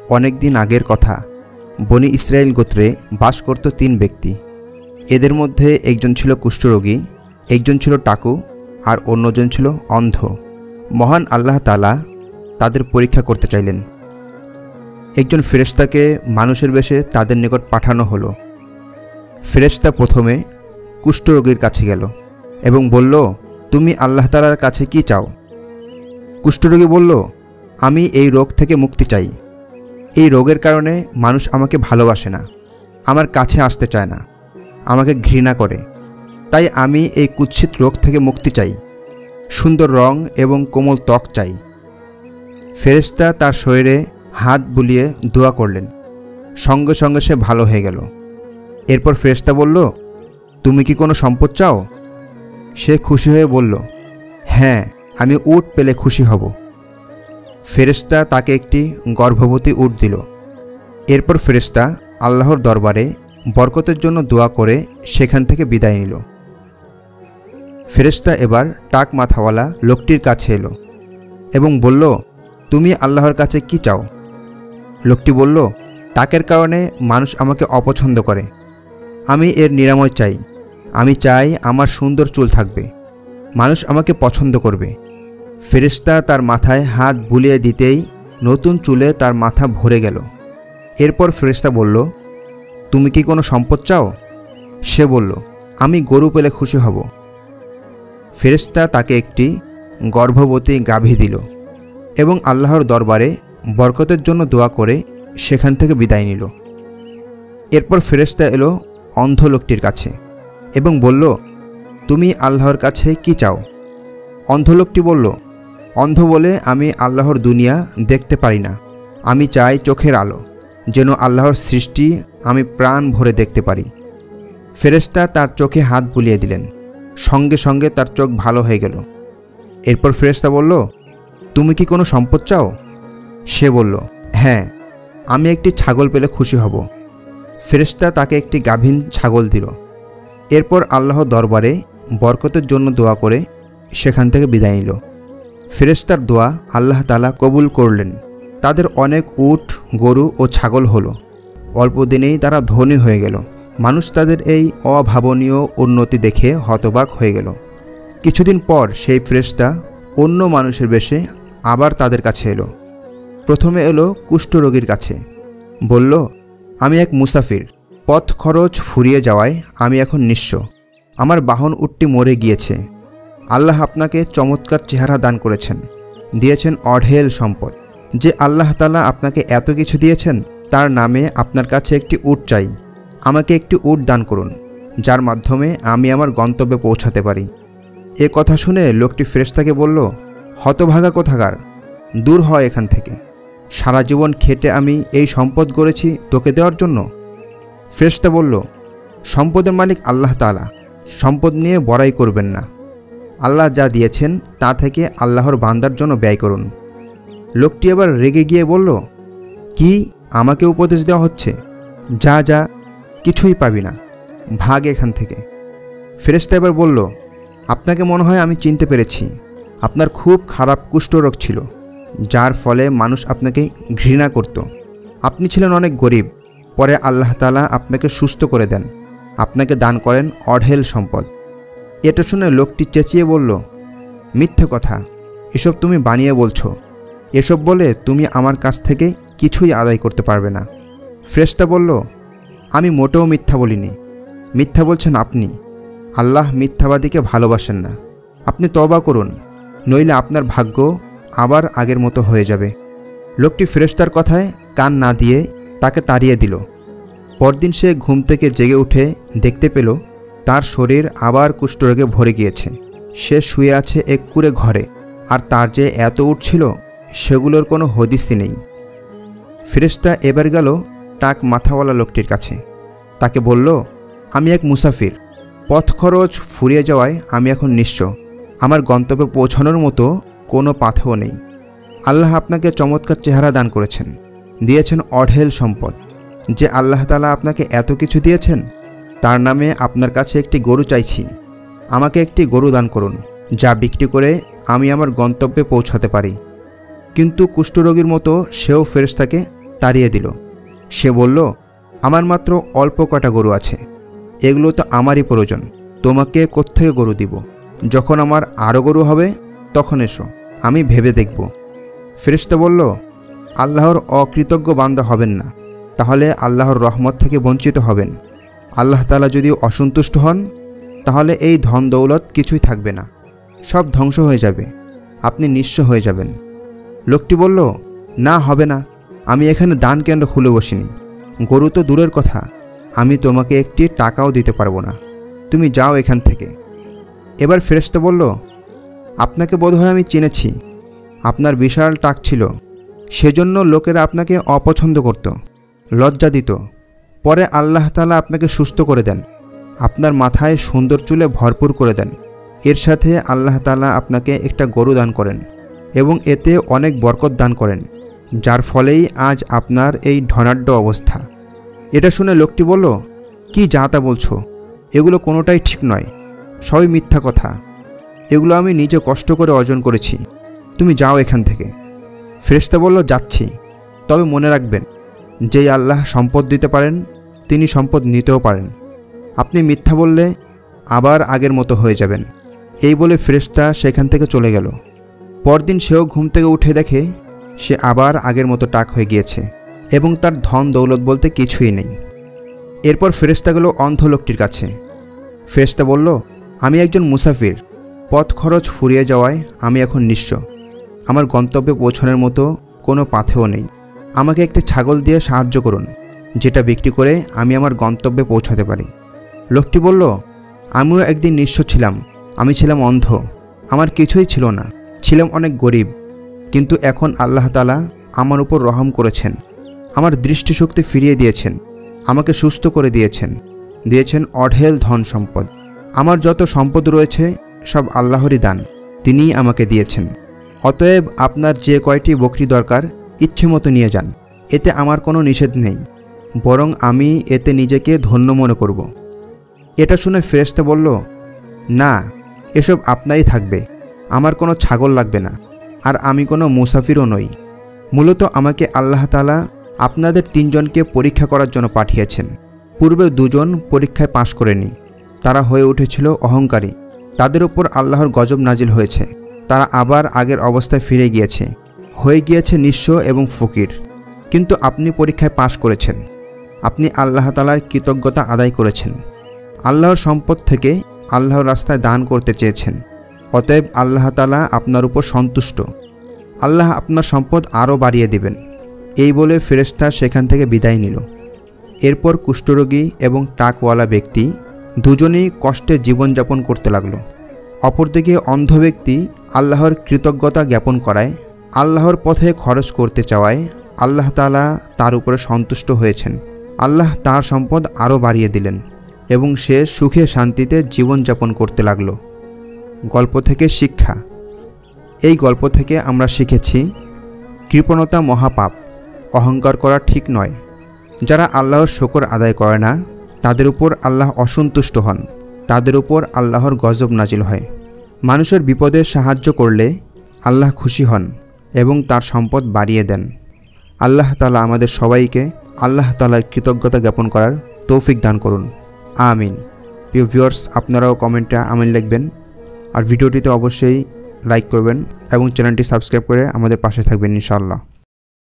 অনেক দিন আগের কথা। বনি ইসরায়েল গোত্রে বাস করত 3 ব্যক্তি। এদের মধ্যে একজন ছিল কুষ্ঠরোগী, একজন ছিল টাকু, আর অন্যজন ছিল অন্ধ। মহান আল্লাহ তাআলা তাদের পরীক্ষা করতে চাইলেন। একজন ফেরেশতাকে মানুষের বেশে তাদের নিকট পাঠানো হলো। ফেরেশতা প্রথমে কুষ্ঠরোগীর কাছে গেল এবং বলল, তুমি আল্লাহ তাআলার কাছে কি চাও? কুষ্ঠরোগী বলল, আমি এই রোগ থেকে মুক্তি চাই। এই রোগের কারণে মানুষ আমাকে ভালোবাসে না, আমার কাছে আসতে চায় না, আমাকে ঘৃণা করে। তাই আমি এই কুৎসিত রোগ থেকে মুক্তি চাই। সুন্দর রং এবং কোমল ত্বক চাই। ফেরেশতা তার শরীরে হাত বুলিয়ে দোয়া করলেন। সঙ্গে সঙ্গে সে ভালো হয়ে গেল। এরপর ফেরেশতা বলল, তুমি কি কোনো সম্পদ চাও? সে খুশি হয়ে বলল, হ্যাঁ, আমি উট পেলে খুশি হব। ফেরেশতা তাকে একটি গর্ভবতী উট দিল। এরপর ফেরেশতা আল্লাহর দরবারে বরকতের জন্য দোয়া করে সেখান থেকে বিদায় নিল। ফেরেশতা এবার টাক মাথাওয়ালা লোকটির কাছে এলো এবং বলল, তুমি আল্লাহর কাছে কি চাও? লোকটি বলল, টাকের কারণে মানুষ আমাকে অপছন্দ করে, আমি এর নিরাময় চাই। আমি চাই আমার সুন্দর চুল থাকবে, মানুষ আমাকে পছন্দ করবে। ফেরেশতা তার মাথায় হাত বুলিয়ে দিতেই নতুন চুলে তার মাথা ভরে গেল। এরপর ফেরেশতা বলল, তুমি কি কোনো সম্পদ চাও? সে বলল, আমি গরু পেলে খুশি হব। ফেরেশতা তাকে একটি গর্ভবতী গাভী দিল এবং আল্লাহর দরবারে বরকতের জন্য দোয়া করে সেখান থেকে বিদায় নিল। এরপর ফেরেশতা এলো অন্ধ লোকটির কাছে এবং বলল, তুমি আল্লাহর কাছে কি চাও? অন্ধ লোকটি বলল, অন্ধ বলে আমি আল্লাহর দুনিয়া দেখতে পারি না। আমি চাই চোখের আলো, যেন আল্লাহর সৃষ্টি আমি প্রাণ ভরে দেখতে পারি। ফেরেশতা তার চোখে হাত বুলিয়ে দিলেন। সঙ্গে সঙ্গে তার চোখ ভালো হয়ে গেল। এরপর ফেরেশতা বলল, তুমি কি কোনো সম্পদ চাও? সে বলল, হ্যাঁ, আমি একটি ছাগল পেলে খুশি হব। ফেরেশতা তাকে একটি গাভীন ছাগল দিল। এরপর আল্লাহর দরবারে বরকতের জন্য দোয়া করে সেখান থেকে বিদায় নিল। ফেরেশতার দোয়া আল্লাহ তাআলা কবুল করলেন। তাদের অনেক উট, গরু ও ছাগল হলো। অল্প দিনেই তারা ধনী হয়ে গেল। মানুষ তাদের এই অভাবনীয় উন্নতি দেখে হতবাক হয়ে গেল। কিছুদিন পর সেই ফেরেশতা অন্য মানুষের বেশে আবার তাদের কাছে এলো। প্রথমে এলো কুষ্ঠরোগীর কাছে। বলল, আমি এক মুসাফির, পথ খরচ ফুরিয়ে যাওয়ায় আমি এখন নিঃস্ব। আমার বাহন উটটি মরে গিয়েছে। আল্লাহ আপনাকে চমৎকার চেহারা দান করেছেন, দিয়েছেন অঢেল সম্পদ। যে আল্লাহ তাআলা আপনাকে এত কিছু দিয়েছেন, তার নামে আপনার কাছে একটি উট চাই। আমাকে একটি উট দান করুন, যার মাধ্যমে আমি আমার গন্তব্যে পৌঁছাতে পারি। এ কথা শুনে লোকটি ফেরেশতাকে বলল, হতভাগা কোথাকার, দূর হয় এখান থেকে। সারা জীবন খেটে আমি এই সম্পদ গড়েছি তোকে দেওয়ার জন্য। ফেরেশতা বলল, সম্পদের মালিক আল্লাহ তাআলা, সম্পদ নিয়ে বড়াই করবেন না। আল্লাহ যা দিয়েছেন তা থেকে আল্লাহর বান্দার জন্য ব্যয় করুন। লোকটি এবার রেগে গিয়ে বলল, কি, আমাকে উপদেশ দেওয়া হচ্ছে? যা যা, কিছুই পাবি না, ভাগ এখান থেকে। ফেরেশতা এবার বলল, আপনাকে মনে হয় আমি চিনতে পেরেছি। আপনার খুব খারাপ কুষ্ঠরোগ ছিল, যার ফলে মানুষ আপনাকে ঘৃণা করত। আপনি ছিলেন অনেক গরিব, পরে আল্লাহ তাআলা আপনাকে সুস্থ করে দেন, আপনাকে দান করেন অঢেল সম্পদ। এটা শুনে লোকটি চেঁচিয়ে বলল, মিথ্যে কথা, এসব তুমি বানিয়ে বলছো। এসব বলে তুমি আমার কাছ থেকে কিছুই আদায় করতে পারবে না। ফেরেশতা বলল, আমি মোটেও মিথ্যা বলিনি, মিথ্যা বলছেন আপনি। আল্লাহ মিথ্যাবাদীকে ভালোবাসেন না। আপনি তওবা করুন, নইলে আপনার ভাগ্য আবার আগের মতো হয়ে যাবে। লোকটি ফেরেশতার কথায় কান না দিয়ে তাকে তাড়িয়ে দিল। পরদিন সে ঘুম থেকে জেগে উঠে দেখতে পেল তার শরীর আবার কুষ্ঠরোগে ভরে গিয়েছে। সে শুয়ে আছে এক কুঁড়ে ঘরে, আর তার যে এত উট ছিল সেগুলোর কোনো হদিসই নেই। ফেরেশতা এবার গেল টাক মাথাওয়ালা লোকটির কাছে। তাকে বলল, আমি এক মুসাফির, পথ খরচ ফুরিয়ে যাওয়ায় আমি এখন নিঃস্ব। আমার গন্তব্যে পৌঁছানোর মতো কোনো পাথেও নেই। আল্লাহ আপনাকে চমৎকার চেহারা দান করেছেন, দিয়েছেন অঢেল সম্পদ। যে আল্লাহ তাআলা আপনাকে এত কিছু দিয়েছেন, তার নামে আপনার কাছে একটি গরু চাইছি। আমাকে একটি গরু দান করুন, যা বিক্রি করে আমি আমার গন্তব্যে পৌঁছাতে পারি। কিন্তু কুষ্ঠরোগীর মতো সেও ফেরেশতাকে তাড়িয়ে দিল। সে বলল, আমার মাত্র অল্প কটা গরু আছে, এগুলো তো আমারই প্রয়োজন, তোমাকে কোত্থেকে গরু দিব? যখন আমার আরও গরু হবে তখন এসো, আমি ভেবে দেখব। ফেরেশতা বলল, আল্লাহর অকৃতজ্ঞ বান্দা হবেন না, তাহলে আল্লাহর রহমত থেকে বঞ্চিত হবেন। আল্লাহ তাআলা যদি অসন্তুষ্ট হন তাহলে এই ধন দৌলত কিছুই থাকবে না, সব ধ্বংস হয়ে যাবে, আপনি নিঃস্ব হয়ে যাবেন। লোকটি বলল, না, হবে না, আমি এখানে দান কেন্দ্র খুলে বসিনি, গরু তো দূরের কথা, আমি তোমাকে একটি টাকাও দিতে পারবো না, তুমি যাও এখান থেকে। এবার ফেরেশতা বলল, আপনাকে বোধহয় আমি চিনেছি, আপনার বিশাল টাক ছিল, সেজন্য লোকেরা আপনাকে অপছন্দ করত, লজ্জা দিত। পরে আল্লাহ তাআলা আপনাকে সুস্থ করে দেন, আপনার মাথায় সুন্দর চুলে ভরপুর করে দেন, এর সাথে আল্লাহ তাআলা আপনাকে একটা গরু দান করেন এবং এতে অনেক বরকত দান করেন, যার ফলেই আজ আপনার এই ধনাঢ্য অবস্থা। এটা শুনে লোকটি বলল, কি যা তা বলছো, এগুলো কোনোটাই ঠিক নয়, সবই মিথ্যা কথা, এগুলো আমি নিজে কষ্ট করে অর্জন করেছি, তুমি যাও এখান থেকে। ফেরেশতা বলল, যাচ্ছি, তবে মনে রাখবেন, যেই আল্লাহ সম্পদ দিতে পারেন তিনি সম্পদ নিতেও পারেন, আপনি মিথ্যা বললে আবার আগের মতো হয়ে যাবেন। এই বলে ফেরেশতা সেখান থেকে চলে গেল। পরদিন সেও ঘুম থেকে উঠে দেখে সে আবার আগের মতো টাক হয়ে গিয়েছে এবং তার ধন দৌলত বলতে কিছুই নেই। এরপর ফেরেশতা গেল অন্ধ লোকটির কাছে। ফেরেশতা বলল, আমি একজন মুসাফির, পথ খরচ ফুরিয়ে যাওয়ায় আমি এখন নিঃস্ব, আমার গন্তব্যে পৌঁছানোর মতো কোনো পাথেও নেই, আমাকে একটি ছাগল দিয়ে সাহায্য করুন, যেটা বিক্রি করে আমি আমার গন্তব্যে পৌঁছাতে পারি। লোকটি বলল, আমিও একদিন নিঃস্ব ছিলাম, আমি ছিলাম অন্ধ, আমার কিছুই ছিল না, ছিলাম অনেক গরিব, কিন্তু এখন আল্লাহ তাআলা আমার উপর রহম করেছেন, আমার দৃষ্টিশক্তি ফিরিয়ে দিয়েছেন, আমাকে সুস্থ করে দিয়েছেন অঢেল ধন সম্পদ। আমার যত সম্পদ রয়েছে সব আল্লাহরই দান, তিনিই আমাকে দিয়েছেন। অতএব আপনার যে কয়টি বকরি দরকার ইচ্ছে মতো নিয়ে যান, এতে আমার কোনো নিষেধ নেই, বরং আমি এতে নিজেকে ধন্য মনে করব। এটা শুনে ফেরেশতা বলল, না, এসব আপনারই থাকবে, আমার কোনো ছাগল লাগবে না, আর আমি কোনো মুসাফিরও নই। মূলত আমাকে আল্লাহ তাআলা আপনাদের তিনজনকে পরীক্ষা করার জন্য পাঠিয়েছেন। পূর্বে দুজন পরীক্ষায় পাশ করেনি, তারা হয়ে উঠেছিল অহংকারী, তাদের উপর আল্লাহর গজব নাজিল হয়েছে, তারা আবার আগের অবস্থায় ফিরে গিয়েছে, হয়ে গিয়েছে নিঃস্ব এবং ফকির। কিন্তু আপনি পরীক্ষায় পাশ করেছেন, আপনি আল্লাহ তাআলার কৃতজ্ঞতা আদায় করেছেন, আল্লাহর সম্পদ থেকে আল্লাহর রাস্তায় দান করতে চেয়েছেন, অতএব আল্লাহ তাআলা আপনার উপর সন্তুষ্ট, আল্লাহ আপনার সম্পদ আরও বাড়িয়ে দিবেন। এই বলে ফেরেশতা সেখান থেকে বিদায় নিল। এরপর কুষ্ঠরোগী এবং টাকওয়ালা ব্যক্তি দুজনেই কষ্টে জীবনযাপন করতে লাগলো। অপরদিকে অন্ধ ব্যক্তি আল্লাহর কৃতজ্ঞতা জ্ঞাপন করায়, আল্লাহর পথে খরচ করতে চাওয়ায় আল্লাহ তাআলা তার উপরে সন্তুষ্ট হয়েছেন, আল্লাহ তার সম্পদ আরও বাড়িয়ে দিলেন এবং সে সুখে শান্তিতে জীবনযাপন করতে লাগলো। গল্প থেকে শিক্ষা। এই গল্প থেকে আমরা শিখেছি, কৃপণতা মহাপাপ, অহংকার করা ঠিক নয়। যারা আল্লাহর শুকর আদায় করে না তাদের উপর আল্লাহ অসন্তুষ্ট হন, তাদের উপর আল্লাহর গজব নাজিল হয়। মানুষের বিপদে সাহায্য করলে আল্লাহ খুশি হন এবং তার সম্পদ বাড়িয়ে দেন। আল্লাহ তাআলা আমাদের সবাইকে আল্লাহ তাআলার কৃতজ্ঞতা জ্ঞাপন করার তৌফিক দান করুন, আমিন। প্রিয় ভিউয়ার্স, আপনারাও কমেন্টে আমিন লিখবেন, আর ভিডিওটিতে অবশ্যই লাইক করবেন এবং চ্যানেলটি সাবস্ক্রাইব করে আমাদের পাশে থাকবেন ইনশাআল্লাহ।